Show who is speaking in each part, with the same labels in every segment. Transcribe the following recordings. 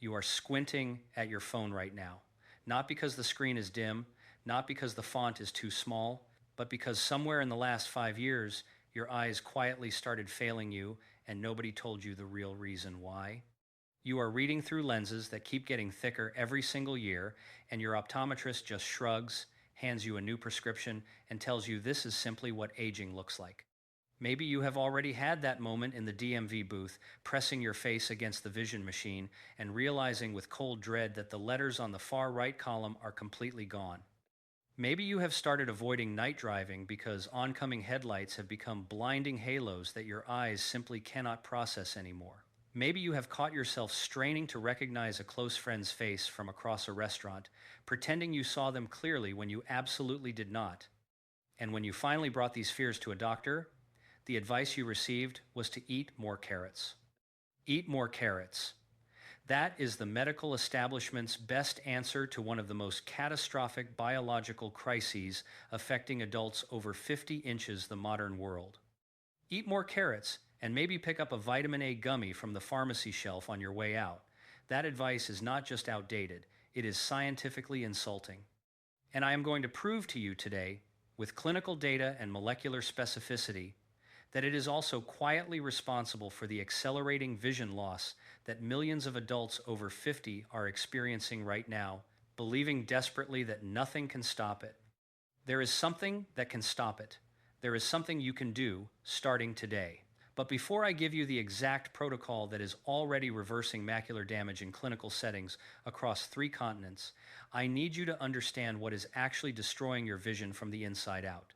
Speaker 1: You are squinting at your phone right now. Not because the screen is dim, not because the font is too small, but because somewhere in the last 5 years, your eyes quietly started failing you and nobody told you the real reason why. You are reading through lenses that keep getting thicker every single year, and your optometrist just shrugs, hands you a new prescription, and tells you this is simply what aging looks like. Maybe you have already had that moment in the DMV booth, pressing your face against the vision machine and realizing with cold dread that the letters on the far right column are completely gone. Maybe you have started avoiding night driving because oncoming headlights have become blinding halos that your eyes simply cannot process anymore. Maybe you have caught yourself straining to recognize a close friend's face from across a restaurant, pretending you saw them clearly when you absolutely did not. And when you finally brought these fears to a doctor, the advice you received was to eat more carrots. Eat more carrots. That is the medical establishment's best answer to one of the most catastrophic biological crises affecting adults over 50 inches the modern world. Eat more carrots and maybe pick up a vitamin A gummy from the pharmacy shelf on your way out. That advice is not just outdated, it is scientifically insulting. And I am going to prove to you today, with clinical data and molecular specificity, that it is also quietly responsible for the accelerating vision loss that millions of adults over 50 are experiencing right now, believing desperately that nothing can stop it. There is something that can stop it. There is something you can do starting today. But before I give you the exact protocol that is already reversing macular damage in clinical settings across 3 continents, I need you to understand what is actually destroying your vision from the inside out.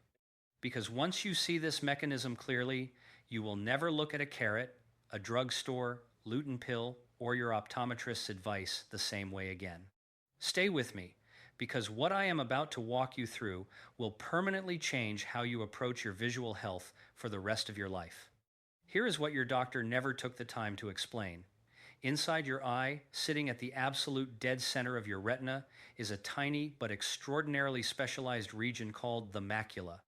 Speaker 1: Because once you see this mechanism clearly, you will never look at a carrot, a drugstore, lutein pill, or your optometrist's advice the same way again. Stay with me, because what I am about to walk you through will permanently change how you approach your visual health for the rest of your life. Here is what your doctor never took the time to explain. Inside your eye, sitting at the absolute dead center of your retina, is a tiny but extraordinarily specialized region called the macula.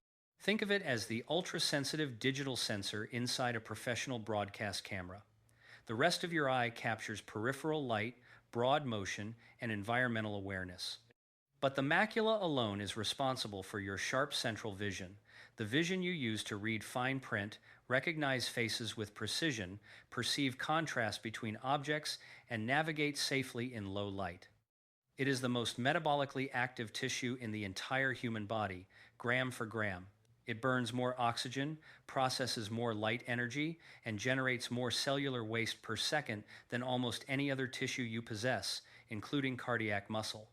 Speaker 1: Think of it as the ultra-sensitive digital sensor inside a professional broadcast camera. The rest of your eye captures peripheral light, broad motion, and environmental awareness. But the macula alone is responsible for your sharp central vision, the vision you use to read fine print, recognize faces with precision, perceive contrast between objects, and navigate safely in low light. It is the most metabolically active tissue in the entire human body, gram for gram. It burns more oxygen, processes more light energy, and generates more cellular waste per second than almost any other tissue you possess, including cardiac muscle.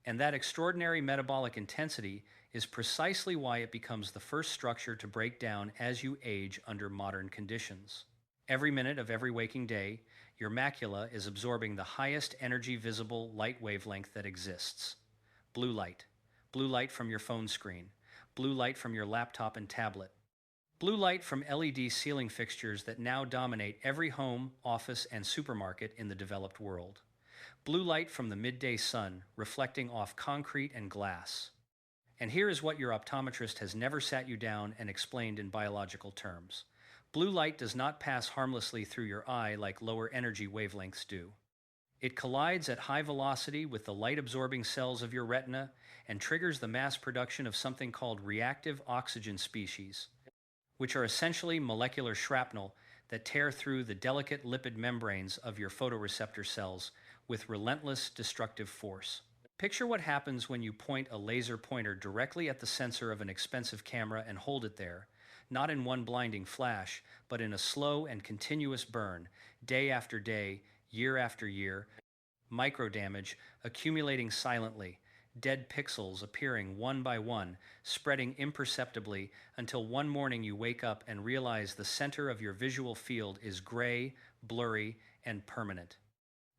Speaker 1: And that extraordinary metabolic intensity is precisely why it becomes the first structure to break down as you age under modern conditions. Every minute of every waking day, your macula is absorbing the highest energy visible light wavelength that exists. Blue light. Blue light from your phone screen. Blue light from your laptop and tablet. Blue light from LED ceiling fixtures that now dominate every home, office, and supermarket in the developed world. Blue light from the midday sun reflecting off concrete and glass. And here is what your optometrist has never sat you down and explained in biological terms. Blue light does not pass harmlessly through your eye like lower energy wavelengths do. It collides at high velocity with the light-absorbing cells of your retina and triggers the mass production of something called reactive oxygen species, which are essentially molecular shrapnel that tear through the delicate lipid membranes of your photoreceptor cells with relentless destructive force. Picture what happens when you point a laser pointer directly at the sensor of an expensive camera and hold it there, not in one blinding flash, but in a slow and continuous burn, day after day, year after year, microdamage accumulating silently, dead pixels appearing one by one, spreading imperceptibly until one morning you wake up and realize the center of your visual field is gray, blurry, and permanent.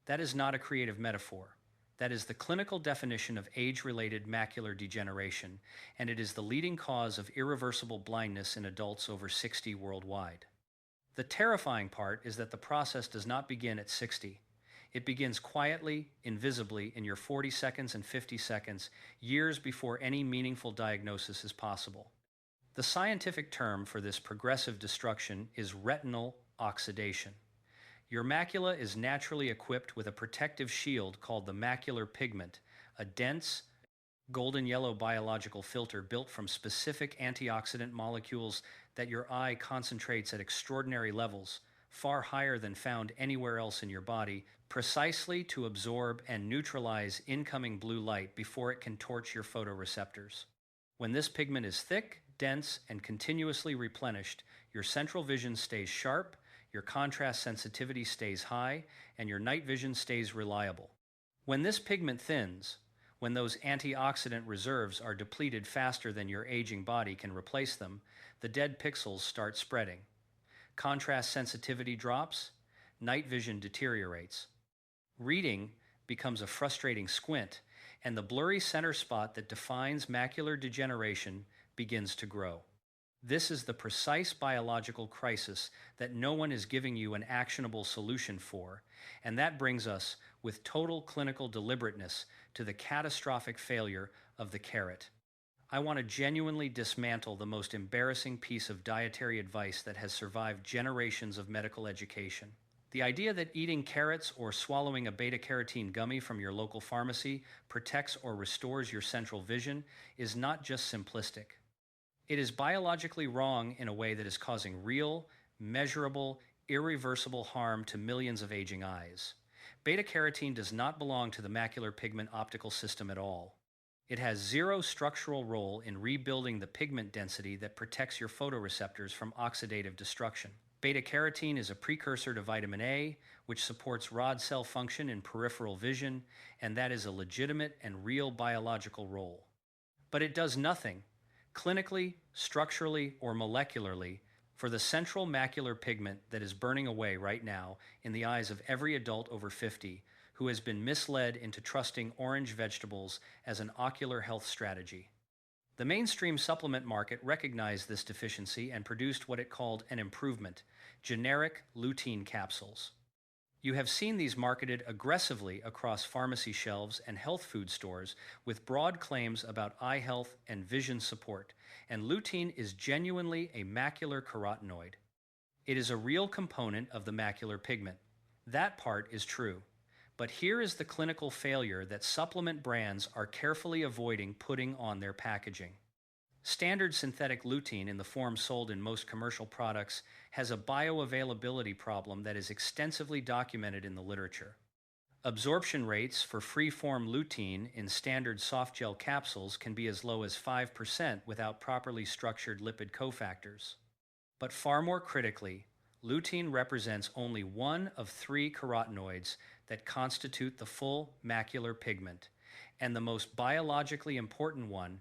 Speaker 1: That is not a creative metaphor. That is the clinical definition of age-related macular degeneration, and it is the leading cause of irreversible blindness in adults over 60 worldwide. The terrifying part is that the process does not begin at 60. It begins quietly, invisibly, in your 40 seconds and 50 seconds, years before any meaningful diagnosis is possible. The scientific term for this progressive destruction is retinal oxidation. Your macula is naturally equipped with a protective shield called the macular pigment, a dense, golden yellow biological filter built from specific antioxidant molecules that your eye concentrates at extraordinary levels, far higher than found anywhere else in your body, precisely to absorb and neutralize incoming blue light before it can torch your photoreceptors. When this pigment is thick, dense, and continuously replenished, your central vision stays sharp, your contrast sensitivity stays high, and your night vision stays reliable. When this pigment thins, when those antioxidant reserves are depleted faster than your aging body can replace them, the dead pixels start spreading. Contrast sensitivity drops, night vision deteriorates. Reading becomes a frustrating squint, and the blurry center spot that defines macular degeneration begins to grow. This is the precise biological crisis that no one is giving you an actionable solution for, and that brings us, with total clinical deliberateness, to the catastrophic failure of the carrot. I want to genuinely dismantle the most embarrassing piece of dietary advice that has survived generations of medical education. The idea that eating carrots or swallowing a beta-carotene gummy from your local pharmacy protects or restores your central vision is not just simplistic. It is biologically wrong in a way that is causing real, measurable, irreversible harm to millions of aging eyes. Beta-carotene does not belong to the macular pigment optical system at all. It has zero structural role in rebuilding the pigment density that protects your photoreceptors from oxidative destruction. Beta-carotene is a precursor to vitamin A, which supports rod cell function in peripheral vision, and that is a legitimate and real biological role. But it does nothing, clinically, structurally, or molecularly, for the central macular pigment that is burning away right now in the eyes of every adult over 50 who has been misled into trusting orange vegetables as an ocular health strategy. The mainstream supplement market recognized this deficiency and produced what it called an improvement: generic lutein capsules. You have seen these marketed aggressively across pharmacy shelves and health food stores with broad claims about eye health and vision support, and lutein is genuinely a macular carotenoid. It is a real component of the macular pigment. That part is true. But here is the clinical failure that supplement brands are carefully avoiding putting on their packaging. Standard synthetic lutein in the form sold in most commercial products has a bioavailability problem that is extensively documented in the literature. Absorption rates for free-form lutein in standard softgel capsules can be as low as 5% without properly structured lipid cofactors. But far more critically, lutein represents only one of three carotenoids that constitute the full macular pigment, and the most biologically important one,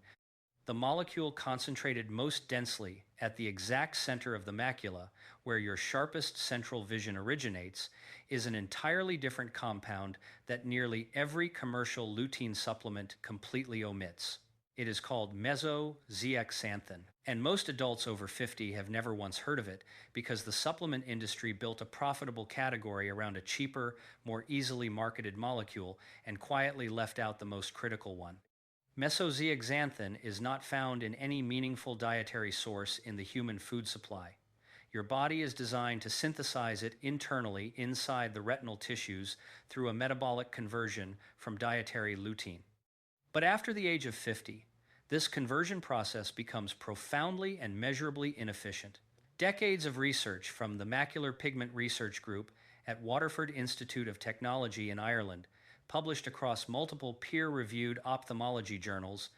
Speaker 1: the molecule concentrated most densely at the exact center of the macula, where your sharpest central vision originates, is an entirely different compound that nearly every commercial lutein supplement completely omits. It is called Meso-zeaxanthin, and most adults over 50 have never once heard of it because the supplement industry built a profitable category around a cheaper, more easily marketed molecule and quietly left out the most critical one. Meso-zeaxanthin is not found in any meaningful dietary source in the human food supply. Your body is designed to synthesize it internally inside the retinal tissues through a metabolic conversion from dietary lutein. But after the age of 50, this conversion process becomes profoundly and measurably inefficient. Decades of research from the Macular Pigment Research Group at Waterford Institute of Technology in Ireland, published across multiple peer-reviewed ophthalmology journals,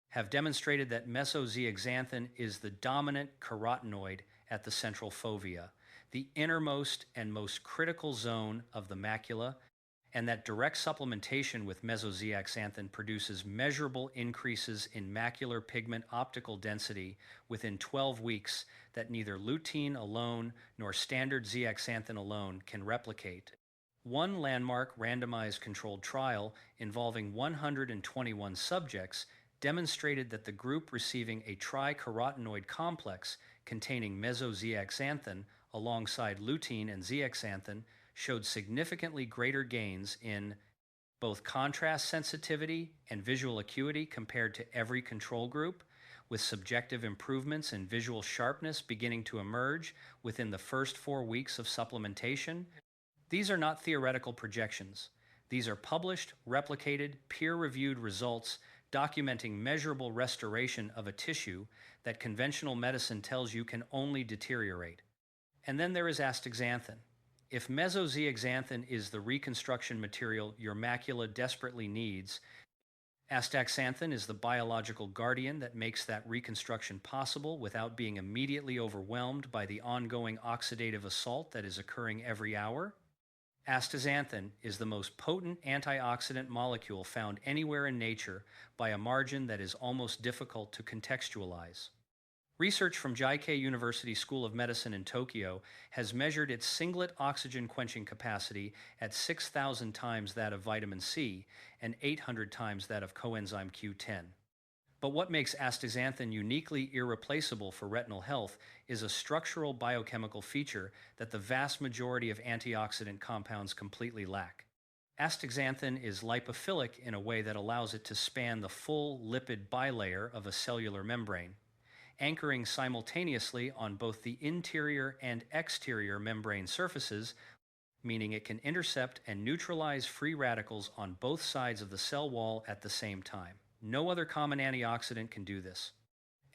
Speaker 1: have demonstrated that Meso-zeaxanthin is the dominant carotenoid at the central fovea, the innermost and most critical zone of the macula, and that direct supplementation with Meso-zeaxanthin produces measurable increases in macular pigment optical density within 12 weeks that neither lutein alone nor standard zeaxanthin alone can replicate. One landmark randomized controlled trial involving 121 subjects demonstrated that the group receiving a tricarotenoid complex containing Meso-zeaxanthin alongside lutein and zeaxanthin showed significantly greater gains in both contrast sensitivity and visual acuity compared to every control group, with subjective improvements in visual sharpness beginning to emerge within the first 4 weeks of supplementation. These are not theoretical projections. These are published, replicated, peer-reviewed results documenting measurable restoration of a tissue that conventional medicine tells you can only deteriorate. And then there is astaxanthin. If meso-zeaxanthin is the reconstruction material your macula desperately needs, astaxanthin is the biological guardian that makes that reconstruction possible without being immediately overwhelmed by the ongoing oxidative assault that is occurring every hour. Astaxanthin is the most potent antioxidant molecule found anywhere in nature by a margin that is almost difficult to contextualize. Research from JIK University School of Medicine in Tokyo has measured its singlet oxygen quenching capacity at 6,000 times that of vitamin C and 800 times that of coenzyme Q10. But what makes astaxanthin uniquely irreplaceable for retinal health is a structural biochemical feature that the vast majority of antioxidant compounds completely lack. Astaxanthin is lipophilic in a way that allows it to span the full lipid bilayer of a cellular membrane, anchoring simultaneously on both the interior and exterior membrane surfaces, meaning it can intercept and neutralize free radicals on both sides of the cell wall at the same time. No other common antioxidant can do this.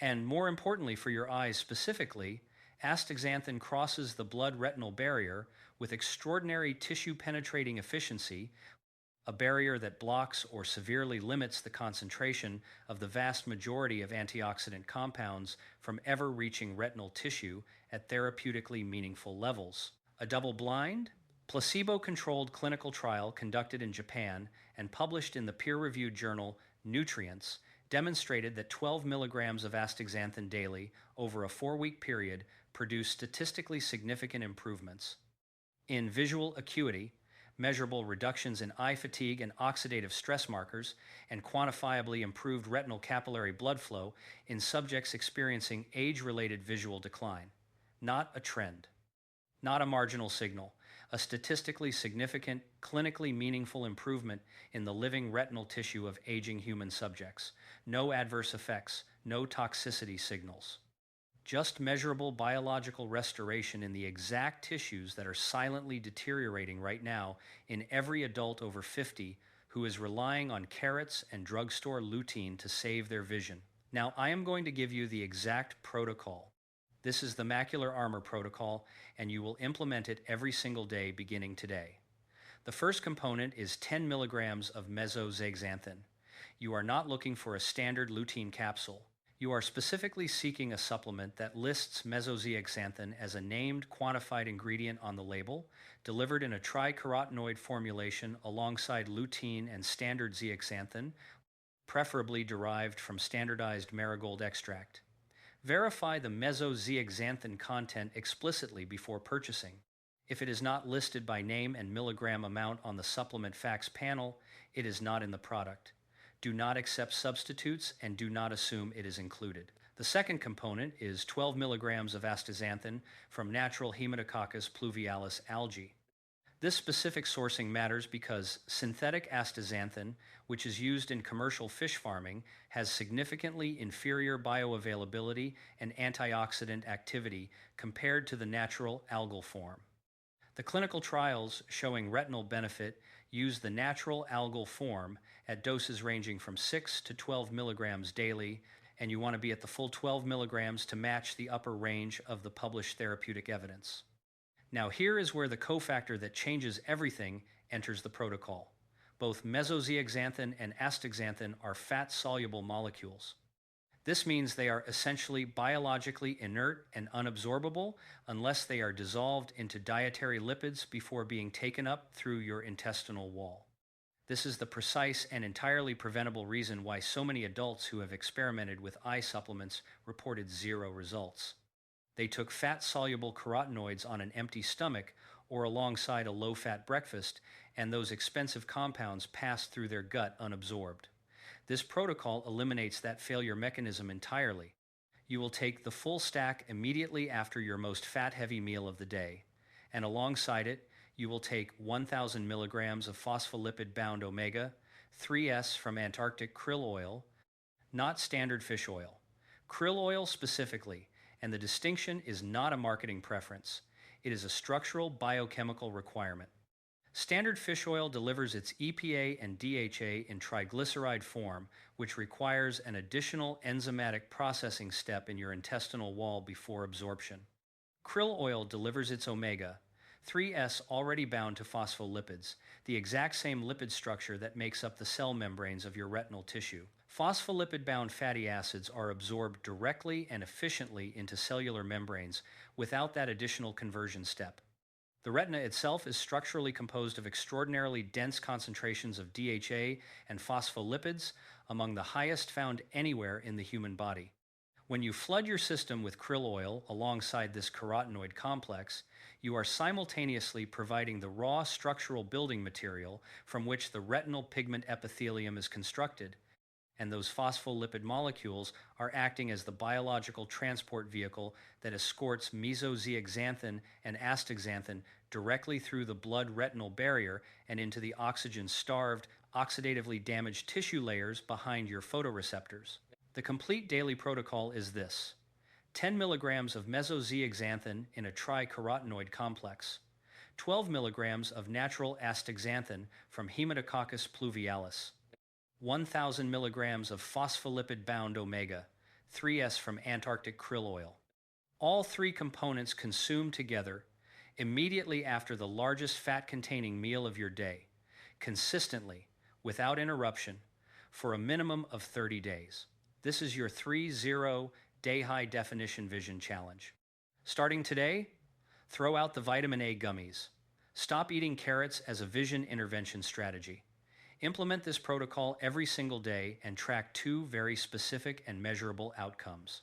Speaker 1: And more importantly for your eyes specifically, astaxanthin crosses the blood-retinal barrier with extraordinary tissue-penetrating efficiency, a barrier that blocks or severely limits the concentration of the vast majority of antioxidant compounds from ever reaching retinal tissue at therapeutically meaningful levels. A double-blind, placebo-controlled clinical trial conducted in Japan and published in the peer-reviewed journal Nutrients demonstrated that 12 milligrams of astaxanthin daily over a 4-week period produced statistically significant improvements in visual acuity, measurable reductions in eye fatigue and oxidative stress markers, and quantifiably improved retinal capillary blood flow in subjects experiencing age-related visual decline. Not a trend. Not a marginal signal. A statistically significant, clinically meaningful improvement in the living retinal tissue of aging human subjects. No adverse effects, no toxicity signals. Just measurable biological restoration in the exact tissues that are silently deteriorating right now in every adult over 50 who is relying on carrots and drugstore lutein to save their vision. Now, I am going to give you the exact protocol. This is the Macular Armor protocol, and you will implement it every single day beginning today. The first component is 10 milligrams of meso-zeaxanthin. You are not looking for a standard lutein capsule. You are specifically seeking a supplement that lists meso-zeaxanthin as a named quantified ingredient on the label, delivered in a tricarotenoid formulation alongside lutein and standard zeaxanthin, preferably derived from standardized marigold extract. Verify the meso-zeaxanthin content explicitly before purchasing. If it is not listed by name and milligram amount on the supplement facts panel, it is not in the product. Do not accept substitutes and do not assume it is included. The second component is 12 milligrams of astaxanthin from natural Haemococcus pluvialis algae. This specific sourcing matters because synthetic astaxanthin, which is used in commercial fish farming, has significantly inferior bioavailability and antioxidant activity compared to the natural algal form. The clinical trials showing retinal benefit use the natural algal form at doses ranging from 6 to 12 milligrams daily, and you want to be at the full 12 milligrams to match the upper range of the published therapeutic evidence. Now here is where the cofactor that changes everything enters the protocol. Both meso-zeaxanthin and astaxanthin are fat-soluble molecules. This means they are essentially biologically inert and unabsorbable unless they are dissolved into dietary lipids before being taken up through your intestinal wall. This is the precise and entirely preventable reason why so many adults who have experimented with eye supplements reported zero results. They took fat-soluble carotenoids on an empty stomach or alongside a low-fat breakfast, and those expensive compounds passed through their gut unabsorbed. This protocol eliminates that failure mechanism entirely. You will take the full stack immediately after your most fat-heavy meal of the day, and alongside it, you will take 1,000 milligrams of phospholipid-bound omega-3s from Antarctic krill oil, not standard fish oil. Krill oil specifically, and the distinction is not a marketing preference. It is a structural biochemical requirement. Standard fish oil delivers its EPA and DHA in triglyceride form, which requires an additional enzymatic processing step in your intestinal wall before absorption. Krill oil delivers its omega 3S already bound to phospholipids, the exact same lipid structure that makes up the cell membranes of your retinal tissue. Phospholipid bound fatty acids are absorbed directly and efficiently into cellular membranes without that additional conversion step. The retina itself is structurally composed of extraordinarily dense concentrations of DHA and phospholipids, among the highest found anywhere in the human body. When you flood your system with krill oil alongside this carotenoid complex, you are simultaneously providing the raw structural building material from which the retinal pigment epithelium is constructed, and those phospholipid molecules are acting as the biological transport vehicle that escorts Meso-zeaxanthin and Astaxanthin directly through the blood-retinal barrier and into the oxygen-starved, oxidatively damaged tissue layers behind your photoreceptors. The complete daily protocol is this: 10 milligrams of meso-zeaxanthin in a tricarotenoid complex, 12 milligrams of natural astaxanthin from Haematococcus pluvialis, 1,000 milligrams of phospholipid-bound omega 3S from Antarctic krill oil. All three components consumed together immediately after the largest fat-containing meal of your day, consistently, without interruption, for a minimum of 30 days. This is your 3-0 day high definition vision challenge. Starting today, throw out the vitamin A gummies. Stop eating carrots as a vision intervention strategy. Implement this protocol every single day and track two very specific and measurable outcomes.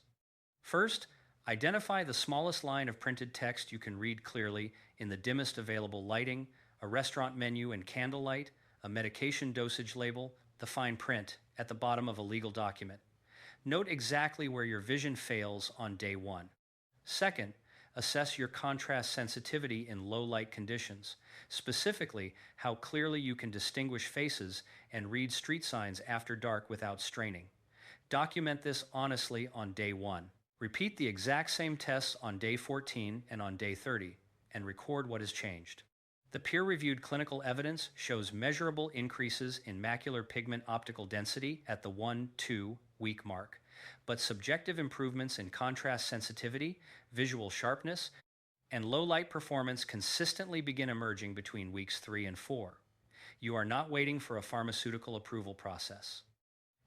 Speaker 1: First, identify the smallest line of printed text you can read clearly in the dimmest available lighting, a restaurant menu in candlelight, a medication dosage label, the fine print at the bottom of a legal document. Note exactly where your vision fails on day one. Second, assess your contrast sensitivity in low light conditions, specifically how clearly you can distinguish faces and read street signs after dark without straining. Document this honestly on day one. Repeat the exact same tests on day 14 and on day 30, and record what has changed. The peer-reviewed clinical evidence shows measurable increases in macular pigment optical density at the 1-2 week mark, but subjective improvements in contrast sensitivity, visual sharpness, and low light performance consistently begin emerging between weeks 3 and 4. You are not waiting for a pharmaceutical approval process.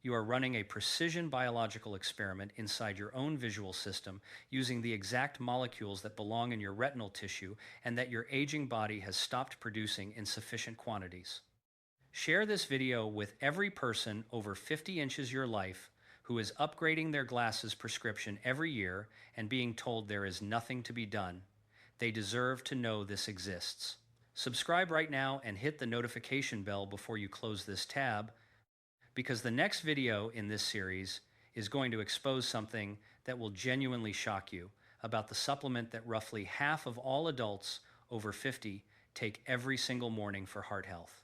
Speaker 1: You are running a precision biological experiment inside your own visual system using the exact molecules that belong in your retinal tissue and that your aging body has stopped producing in sufficient quantities. Share this video with every person over 50 inches your life who is upgrading their glasses prescription every year and being told there is nothing to be done. They deserve to know this exists. Subscribe right now and hit the notification bell before you close this tab, because the next video in this series is going to expose something that will genuinely shock you about the supplement that roughly half of all adults over 50 take every single morning for heart health.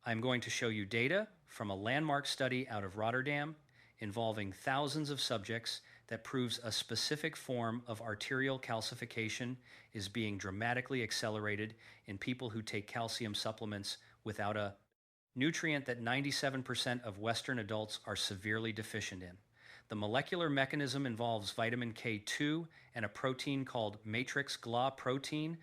Speaker 1: I'm going to show you data from a landmark study out of Rotterdam involving thousands of subjects that proves a specific form of arterial calcification is being dramatically accelerated in people who take calcium supplements without a nutrient that 97% of Western adults are severely deficient in. The molecular mechanism involves vitamin K2 and a protein called matrix GLA protein,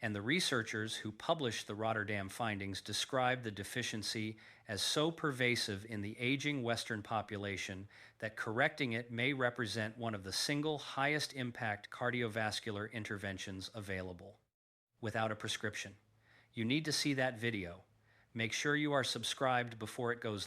Speaker 1: and the researchers who published the Rotterdam findings describe the deficiency as so pervasive in the aging Western population that correcting it may represent one of the single highest impact cardiovascular interventions available. Without a prescription. You need to see that video. Make sure you are subscribed before it goes live.